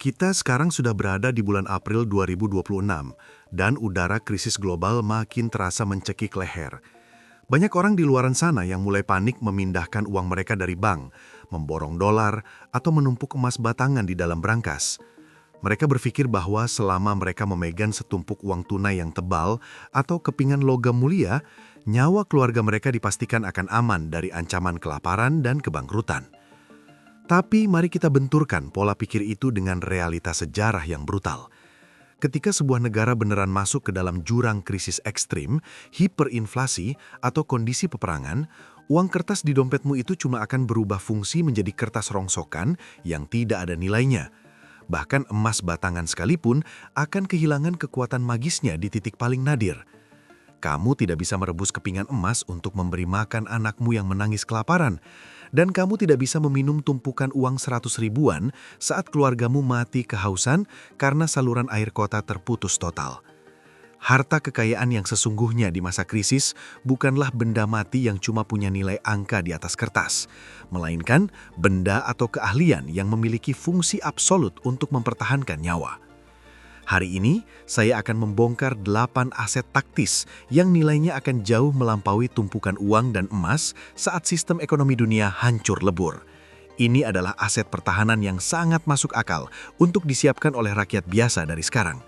Kita sekarang sudah berada di bulan April 2026 dan udara krisis global makin terasa mencekik leher. Banyak orang di luaran sana yang mulai panik memindahkan uang mereka dari bank, memborong dolar, atau menumpuk emas batangan di dalam brankas. Mereka berpikir bahwa selama mereka memegang setumpuk uang tunai yang tebal atau kepingan logam mulia, nyawa keluarga mereka dipastikan akan aman dari ancaman kelaparan dan kebangkrutan. Tapi mari kita benturkan pola pikir itu dengan realitas sejarah yang brutal. Ketika sebuah negara beneran masuk ke dalam jurang krisis ekstrim, hiperinflasi, atau kondisi peperangan, uang kertas di dompetmu itu cuma akan berubah fungsi menjadi kertas rongsokan yang tidak ada nilainya. Bahkan emas batangan sekalipun akan kehilangan kekuatan magisnya di titik paling nadir. Kamu tidak bisa merebus kepingan emas untuk memberi makan anakmu yang menangis kelaparan. Dan kamu tidak bisa meminum tumpukan uang 100 ribuan saat keluargamu mati kehausan karena saluran air kota terputus total. Harta kekayaan yang sesungguhnya di masa krisis bukanlah benda mati yang cuma punya nilai angka di atas kertas, melainkan benda atau keahlian yang memiliki fungsi absolut untuk mempertahankan nyawa. Hari ini, saya akan membongkar 8 aset taktis yang nilainya akan jauh melampaui tumpukan uang dan emas saat sistem ekonomi dunia hancur lebur. Ini adalah aset pertahanan yang sangat masuk akal untuk disiapkan oleh rakyat biasa dari sekarang.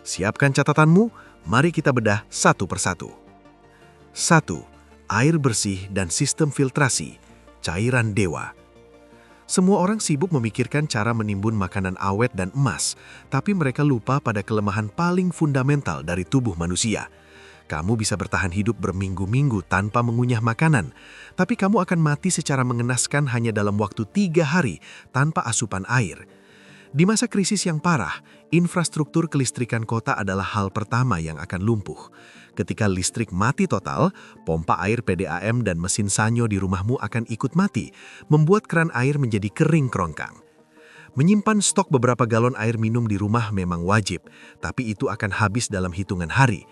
Siapkan catatanmu, mari kita bedah satu persatu. 1. Air bersih dan sistem filtrasi, cairan dewa. Semua orang sibuk memikirkan cara menimbun makanan awet dan emas, tapi mereka lupa pada kelemahan paling fundamental dari tubuh manusia. Kamu bisa bertahan hidup berminggu-minggu tanpa mengunyah makanan, tapi kamu akan mati secara mengenaskan hanya dalam waktu 3 hari tanpa asupan air. Di masa krisis yang parah, infrastruktur kelistrikan kota adalah hal pertama yang akan lumpuh. Ketika listrik mati total, pompa air PDAM dan mesin sanyo di rumahmu akan ikut mati, membuat keran air menjadi kering kerongkang. Menyimpan stok beberapa galon air minum di rumah memang wajib, tapi itu akan habis dalam hitungan hari.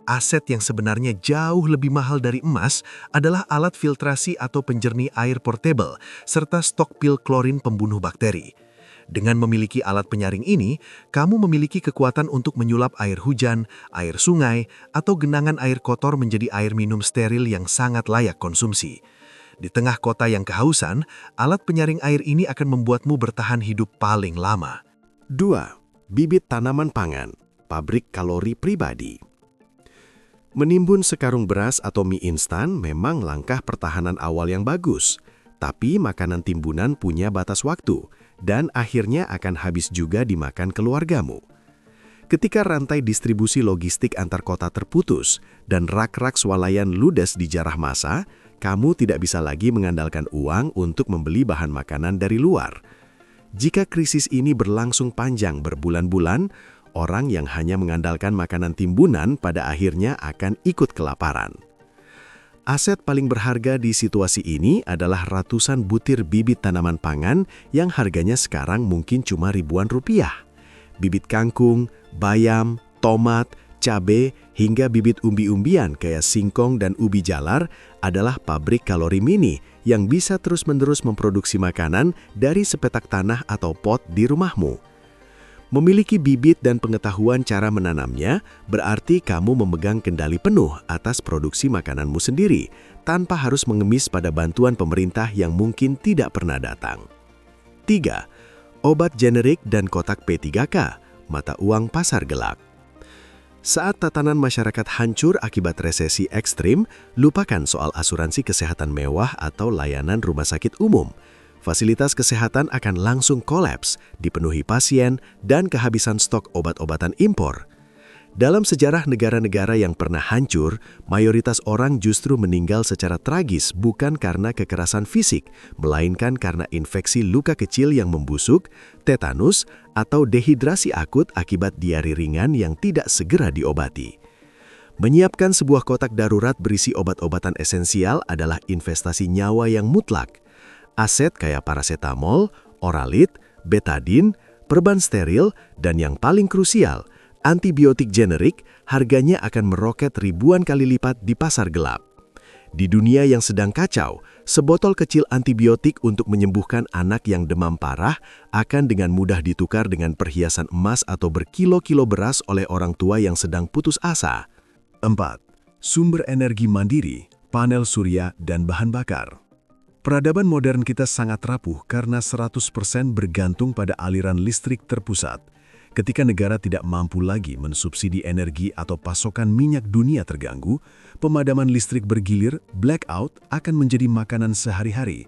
Aset yang sebenarnya jauh lebih mahal dari emas adalah alat filtrasi atau penjernih air portable, serta stok pil klorin pembunuh bakteri. Dengan memiliki alat penyaring ini, kamu memiliki kekuatan untuk menyulap air hujan, air sungai, atau genangan air kotor menjadi air minum steril yang sangat layak konsumsi. Di tengah kota yang kehausan, alat penyaring air ini akan membuatmu bertahan hidup paling lama. 2. Bibit tanaman pangan, pabrik kalori pribadi. Menimbun sekarung beras atau mie instan memang langkah pertahanan awal yang bagus, tapi makanan timbunan punya batas waktu, dan akhirnya akan habis juga dimakan keluargamu. Ketika rantai distribusi logistik antar kota terputus dan rak-rak swalayan ludes di jarah massa, kamu tidak bisa lagi mengandalkan uang untuk membeli bahan makanan dari luar. Jika krisis ini berlangsung panjang berbulan-bulan, orang yang hanya mengandalkan makanan timbunan pada akhirnya akan ikut kelaparan. Aset paling berharga di situasi ini adalah ratusan butir bibit tanaman pangan yang harganya sekarang mungkin cuma ribuan rupiah. Bibit kangkung, bayam, tomat, cabai, hingga bibit umbi-umbian kayak singkong dan ubi jalar adalah pabrik kalori mini yang bisa terus-menerus memproduksi makanan dari sepetak tanah atau pot di rumahmu. Memiliki bibit dan pengetahuan cara menanamnya berarti kamu memegang kendali penuh atas produksi makananmu sendiri tanpa harus mengemis pada bantuan pemerintah yang mungkin tidak pernah datang. 3. Obat generik dan kotak P3K, mata uang pasar gelap. Saat tatanan masyarakat hancur akibat resesi ekstrim, lupakan soal asuransi kesehatan mewah atau layanan rumah sakit umum. Fasilitas kesehatan akan langsung kolaps, dipenuhi pasien, dan kehabisan stok obat-obatan impor. Dalam sejarah negara-negara yang pernah hancur, mayoritas orang justru meninggal secara tragis bukan karena kekerasan fisik, melainkan karena infeksi luka kecil yang membusuk, tetanus, atau dehidrasi akut akibat diare ringan yang tidak segera diobati. Menyiapkan sebuah kotak darurat berisi obat-obatan esensial adalah investasi nyawa yang mutlak. Aset kayak paracetamol, oralit, betadin, perban steril, dan yang paling krusial, antibiotik generik harganya akan meroket ribuan kali lipat di pasar gelap. Di dunia yang sedang kacau, sebotol kecil antibiotik untuk menyembuhkan anak yang demam parah akan dengan mudah ditukar dengan perhiasan emas atau berkilo-kilo beras oleh orang tua yang sedang putus asa. 4. Sumber energi mandiri, panel surya, dan bahan bakar. Peradaban modern kita sangat rapuh karena 100% bergantung pada aliran listrik terpusat. Ketika negara tidak mampu lagi mensubsidi energi atau pasokan minyak dunia terganggu, pemadaman listrik bergilir, blackout, akan menjadi makanan sehari-hari.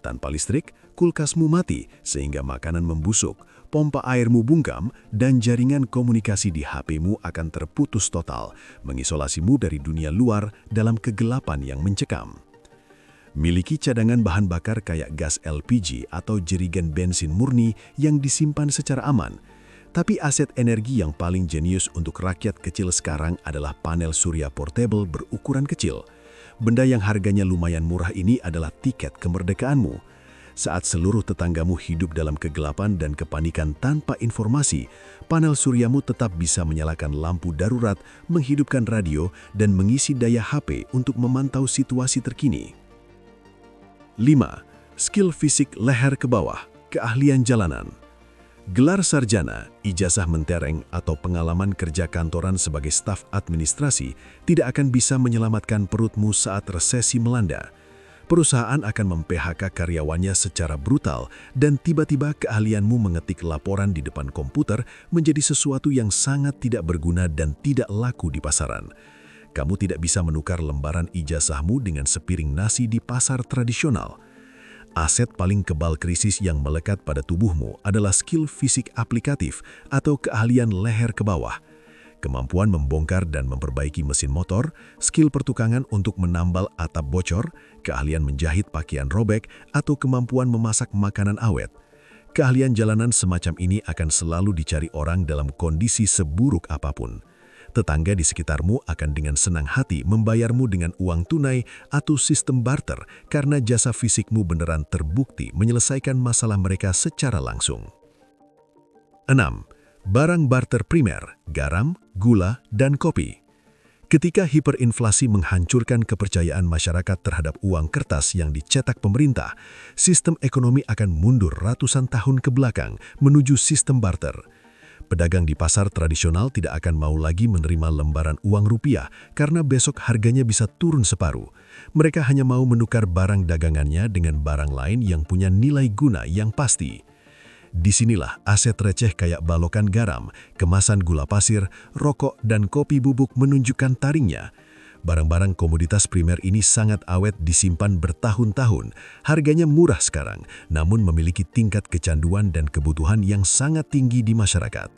Tanpa listrik, kulkasmu mati sehingga makanan membusuk, pompa airmu bungkam, dan jaringan komunikasi di HP-mu akan terputus total, mengisolasimu dari dunia luar dalam kegelapan yang mencekam. Miliki cadangan bahan bakar kayak gas LPG atau jerigen bensin murni yang disimpan secara aman. Tapi aset energi yang paling jenius untuk rakyat kecil sekarang adalah panel surya portable berukuran kecil. Benda yang harganya lumayan murah ini adalah tiket kemerdekaanmu. Saat seluruh tetanggamu hidup dalam kegelapan dan kepanikan tanpa informasi, panel suryamu tetap bisa menyalakan lampu darurat, menghidupkan radio, dan mengisi daya HP untuk memantau situasi terkini. 5. Skill fisik leher ke bawah, keahlian jalanan. Gelar sarjana, ijazah mentereng, atau pengalaman kerja kantoran sebagai staf administrasi tidak akan bisa menyelamatkan perutmu saat resesi melanda. Perusahaan akan mem-PHK karyawannya secara brutal dan tiba-tiba keahlianmu mengetik laporan di depan komputer menjadi sesuatu yang sangat tidak berguna dan tidak laku di pasaran. Kamu tidak bisa menukar lembaran ijazahmu dengan sepiring nasi di pasar tradisional. Aset paling kebal krisis yang melekat pada tubuhmu adalah skill fisik aplikatif atau keahlian leher ke bawah. Kemampuan membongkar dan memperbaiki mesin motor, skill pertukangan untuk menambal atap bocor, keahlian menjahit pakaian robek, atau kemampuan memasak makanan awet. Keahlian jalanan semacam ini akan selalu dicari orang dalam kondisi seburuk apapun. Tetangga di sekitarmu akan dengan senang hati membayarmu dengan uang tunai atau sistem barter karena jasa fisikmu beneran terbukti menyelesaikan masalah mereka secara langsung. 6. Barang barter primer, garam, gula, dan kopi. Ketika hiperinflasi menghancurkan kepercayaan masyarakat terhadap uang kertas yang dicetak pemerintah, sistem ekonomi akan mundur ratusan tahun ke belakang menuju sistem barter. Pedagang di pasar tradisional tidak akan mau lagi menerima lembaran uang rupiah karena besok harganya bisa turun separuh. Mereka hanya mau menukar barang dagangannya dengan barang lain yang punya nilai guna yang pasti. Disinilah aset receh kayak balokan garam, kemasan gula pasir, rokok, dan kopi bubuk menunjukkan taringnya. Barang-barang komoditas primer ini sangat awet disimpan bertahun-tahun. Harganya murah sekarang, namun memiliki tingkat kecanduan dan kebutuhan yang sangat tinggi di masyarakat.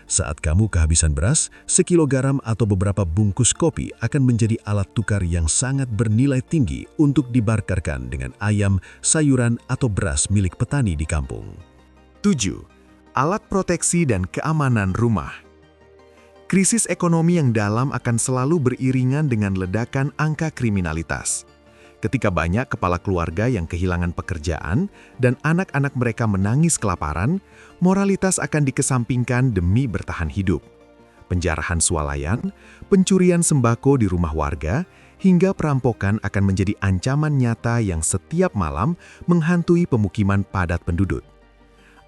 Saat kamu kehabisan beras, sekilo garam atau beberapa bungkus kopi akan menjadi alat tukar yang sangat bernilai tinggi untuk dibarterkan dengan ayam, sayuran, atau beras milik petani di kampung. 7. Alat proteksi dan keamanan rumah. Krisis ekonomi yang dalam akan selalu beriringan dengan ledakan angka kriminalitas. Ketika banyak kepala keluarga yang kehilangan pekerjaan dan anak-anak mereka menangis kelaparan, moralitas akan dikesampingkan demi bertahan hidup. Penjarahan swalayan, pencurian sembako di rumah warga, hingga perampokan akan menjadi ancaman nyata yang setiap malam menghantui pemukiman padat penduduk.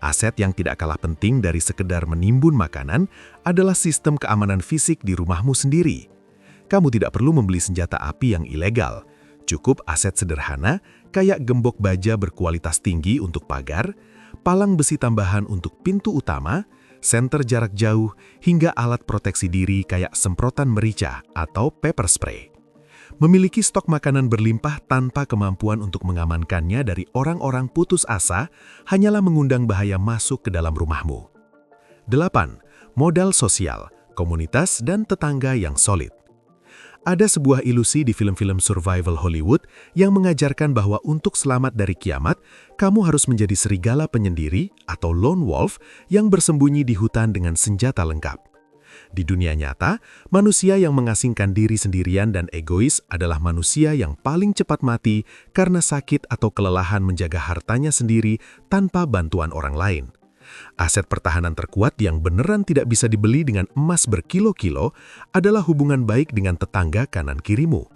Aset yang tidak kalah penting dari sekedar menimbun makanan adalah sistem keamanan fisik di rumahmu sendiri. Kamu tidak perlu membeli senjata api yang ilegal. Cukup aset sederhana kayak gembok baja berkualitas tinggi untuk pagar, palang besi tambahan untuk pintu utama, senter jarak jauh, hingga alat proteksi diri kayak semprotan merica atau pepper spray. Memiliki stok makanan berlimpah tanpa kemampuan untuk mengamankannya dari orang-orang putus asa hanyalah mengundang bahaya masuk ke dalam rumahmu. 8. Modal sosial, komunitas, dan tetangga yang solid. Ada sebuah ilusi di film-film survival Hollywood yang mengajarkan bahwa untuk selamat dari kiamat, kamu harus menjadi serigala penyendiri atau lone wolf yang bersembunyi di hutan dengan senjata lengkap. Di dunia nyata, manusia yang mengasingkan diri sendirian dan egois adalah manusia yang paling cepat mati karena sakit atau kelelahan menjaga hartanya sendiri tanpa bantuan orang lain. Aset pertahanan terkuat yang beneran tidak bisa dibeli dengan emas berkilo-kilo adalah hubungan baik dengan tetangga kanan kirimu.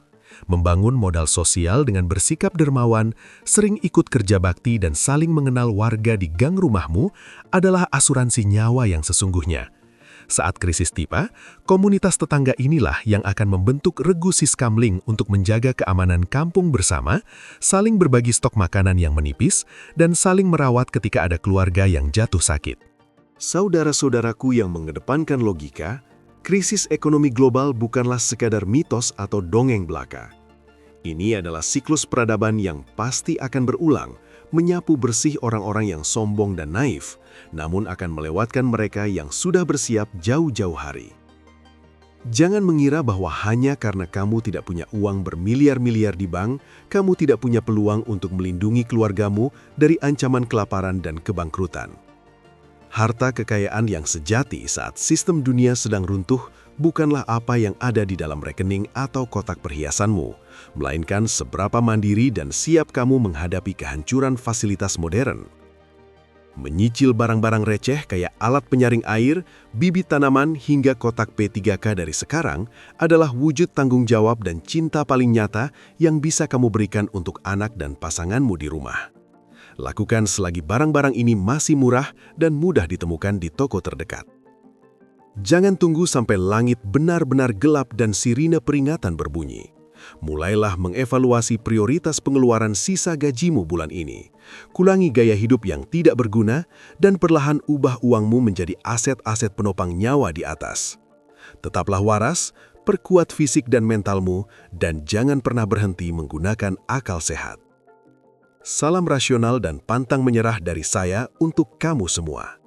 membangun modal sosial dengan bersikap dermawan, sering ikut kerja bakti dan saling mengenal warga di gang rumahmu adalah asuransi nyawa yang sesungguhnya. Saat krisis tiba, komunitas tetangga inilah yang akan membentuk regu Siskamling untuk menjaga keamanan kampung bersama, saling berbagi stok makanan yang menipis, dan saling merawat ketika ada keluarga yang jatuh sakit. Saudara-saudaraku yang mengedepankan logika, krisis ekonomi global bukanlah sekadar mitos atau dongeng belaka. Ini adalah siklus peradaban yang pasti akan berulang, menyapu bersih orang-orang yang sombong dan naif, namun akan melewatkan mereka yang sudah bersiap jauh-jauh hari. Jangan mengira bahwa hanya karena kamu tidak punya uang bermiliar-miliar di bank, kamu tidak punya peluang untuk melindungi keluargamu dari ancaman kelaparan dan kebangkrutan. Harta kekayaan yang sejati saat sistem dunia sedang runtuh bukanlah apa yang ada di dalam rekening atau kotak perhiasanmu, melainkan seberapa mandiri dan siap kamu menghadapi kehancuran fasilitas modern. Menyicil barang-barang receh kayak alat penyaring air, bibit tanaman hingga kotak P3K dari sekarang adalah wujud tanggung jawab dan cinta paling nyata yang bisa kamu berikan untuk anak dan pasanganmu di rumah. Lakukan selagi barang-barang ini masih murah dan mudah ditemukan di toko terdekat. Jangan tunggu sampai langit benar-benar gelap dan sirine peringatan berbunyi. Mulailah mengevaluasi prioritas pengeluaran sisa gajimu bulan ini. Kurangi gaya hidup yang tidak berguna dan perlahan ubah uangmu menjadi aset-aset penopang nyawa di atas. Tetaplah waras, perkuat fisik dan mentalmu, dan jangan pernah berhenti menggunakan akal sehat. Salam rasional dan pantang menyerah dari saya untuk kamu semua.